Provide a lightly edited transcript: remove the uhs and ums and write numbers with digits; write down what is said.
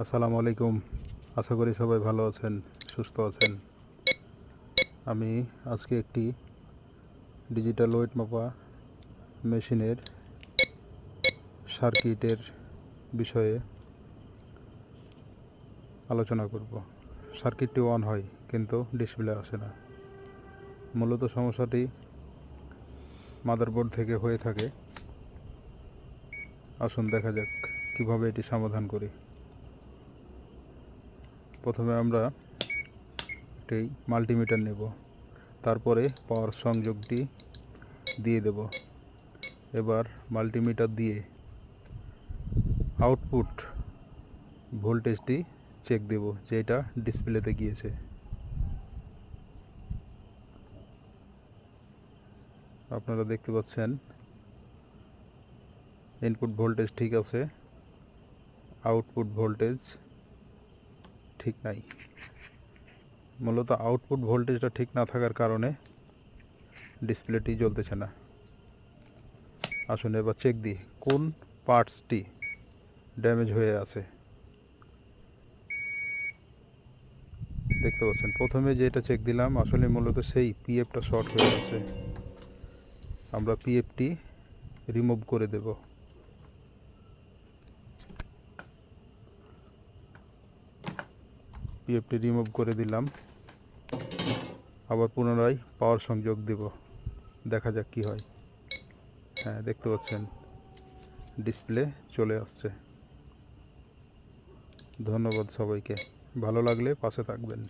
আসসালামু আলাইকুম। আশা করি সবাই ভালো আছেন, সুস্থ আছেন। আমি আজকে একটি ডিজিটাল ওয়েট মাপা মেশিনের সার্কিটের বিষয়ে আলোচনা করব। সার্কিটটি অন হয় কিন্তু ডিসপ্লে আসে না। মূলত সমস্যাটি মাদারবোর্ড থেকে হয়ে থাকে। আসুন দেখা যাক কিভাবে এটি সমাধান করি। প্রথমে আমরা একটি মাল্টিমিটার নেব, তারপরে পাওয়ার সংযোগটি দিয়ে দেব। এবার মাল্টিমিটার দিয়ে আউটপুট ভোল্টেজটি চেক দেব, যেটা ডিসপ্লেতে গিয়েছে। আপনারা দেখতে পাচ্ছেন ইনপুট ভোল্টেজ ঠিক আছে, আউটপুট ভোল্টেজ ঠিক নাই। মূলত আউটপুট ভোল্টেজটা ঠিক না থাকার কারণে ডিসপ্লেটি জ্বলতেছে না। আসুন এবার চেক দিই কোন পার্টসটি ড্যামেজ হয়ে আছে। দেখতে পাচ্ছেন প্রথমে যেটা চেক দিলাম আসলে মূলত সেই পিএফটা শর্ট হয়ে আছে। আমরা পিএফটি রিমুভ করে দেব। পিএফটি রিমুভ করে দিলাম, আবার পুনরায় পাওয়ার সংযোগ দেব, দেখা যাক কি হয়। হ্যাঁ, দেখতে পাচ্ছেন ডিসপ্লে চলে আসছে। ধন্যবাদ সবাইকে। ভালো লাগলে পাশে থাকবেন।